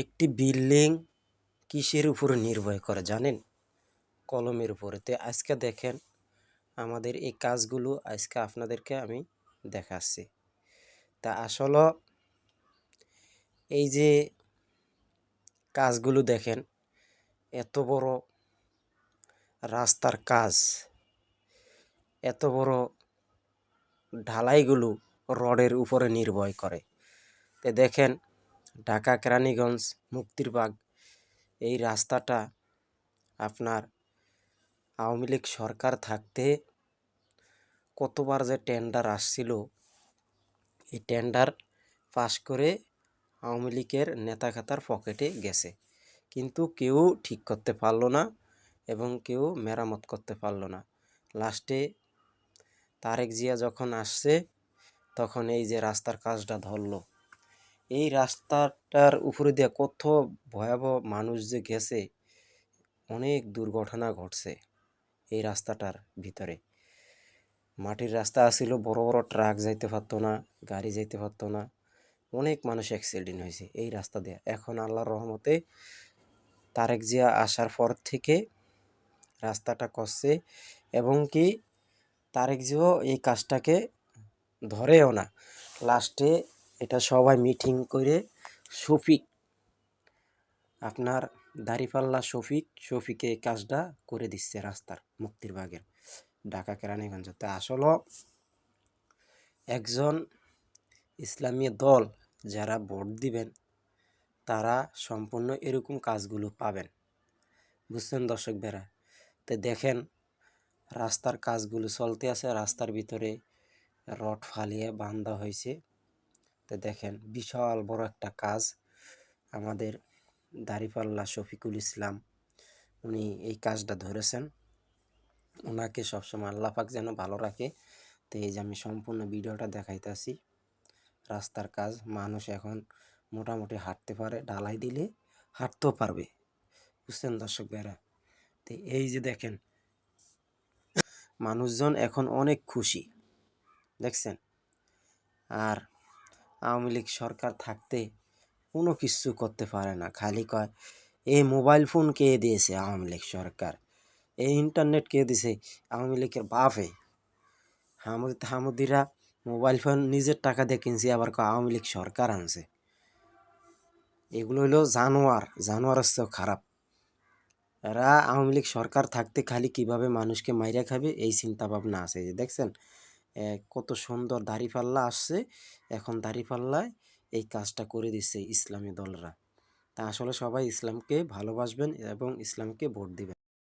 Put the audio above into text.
একটি বিল্ডিং কিসের উপরে নির্ভর করে জানেন? কলমের উপরে। তো আজকে দেখেন আমাদের এই কাজগুলো আজকে আপনাদেরকে আমি দেখাচ্ছি। তা আসলে এই যে কাজগুলো দেখেন, এত বড় রাস্তার কাজ, এত বড় ঢালাইগুলো রডের উপরে নির্ভর করে। তো দেখেন ঢাকা কেরানীগঞ্জ মুক্তিরবাগ এই রাস্তাটা আপনার আওয়ামী লীগ সরকার থাকতে কতবার যে টেন্ডার আসছিল, এই টেন্ডার পাস করে আওয়ামী লীগের নেতাখাতার পকেটে গেছে, কিন্তু কেউ ঠিক করতে পারলো না এবং কেউ মেরামত করতে পারলো না। লাস্টে তারেক জিয়া যখন আসছে তখন এই যে রাস্তার কাজটা ধরলো, এই রাস্তাটার উপরে দিয়ে কত ভয়াবহ মানুষ যে গেছে, অনেক দুর্ঘটনা ঘটছে এই রাস্তাটার ভিতরে। মাটির রাস্তা আসছিল, বড় বড় ট্রাক যাইতে পারতো না, গাড়ি যাইতে পারতো না, অনেক মানুষ অ্যাক্সিডেন্ট হয়েছে এই রাস্তা দিয়ে। এখন আল্লাহর রহমতে তারেক জিয়া আসার পর থেকে রাস্তাটা করছে, এবং কি তারেক জিয়াও এই কাজটাকে ধরেও না। লাস্টে এটা সবাই মিটিং করে শফিক, আপনার দাঁড়িপাল্লা শফিকে এই কাজটা করে দিচ্ছে রাস্তার, মুক্তিরবাগের ঢাকা কেরানীগঞ্জ। তা আসলে একজন ইসলামী দল যারা ভোট দিবেন তারা সম্পূর্ণ এরকম কাজগুলো পাবেন, বুঝছেন দর্শক ভাইরা? তো দেখেন রাস্তার কাজগুলো চলতে আছে, রাস্তার ভিতরে রড ফালিয়ে বাঁধা হয়েছে। তো দেখেন বিশাল বড় একটা কাজ। আমাদের দাঁড়িপাল্লা শফিকুল ইসলাম উনি এই কাজটা ধরেছেন, ওনাকে সবসময় আল্লাহ পাক যেন ভালো রাখে। তো এই যে আমি সম্পূর্ণ ভিডিওটা দেখাইতেছি, রাস্তার কাজ, মানুষ এখন মোটামুটি হাঁটতে পারে, ঢালাই দিলে হাঁটতেও পারবে, বুঝছেন দর্শক ভাইরা? তো এই যে দেখেন মানুষজন এখন অনেক খুশি, দেখছেন। আর আওয়ামী লীগ সরকার থাকতে কোনো কিছু করতে পারে না, খালি কয় এই মোবাইল ফোন কে দিয়েছে আওয়ামী লীগ সরকার, এই ইন্টারনেট কে দিয়েছে আওয়ামী লীগের বাপে। হামুদিরা মোবাইল ফোন নিজের টাকা দিয়ে কিনছে, আবার আওয়ামী লীগ সরকার আনছে। এগুলো হলো জানোয়ারের চেয়েও খারাপ। এরা আওয়ামী লীগ সরকার থাকতে খালি কিভাবে মানুষকে মাইরা খাবে এই চিন্তা ভাবনা আছে। যে দেখছেন কত সুন্দর দাঁড়িপাল্লা আসছে, এখন দাঁড়িপাল্লায় এই কাজটা করে দিচ্ছে ইসলামী দলরা। তা আসলে সবাই ইসলামকে ভালোবাসবেন এবং ইসলামকে ভোট দিবেন।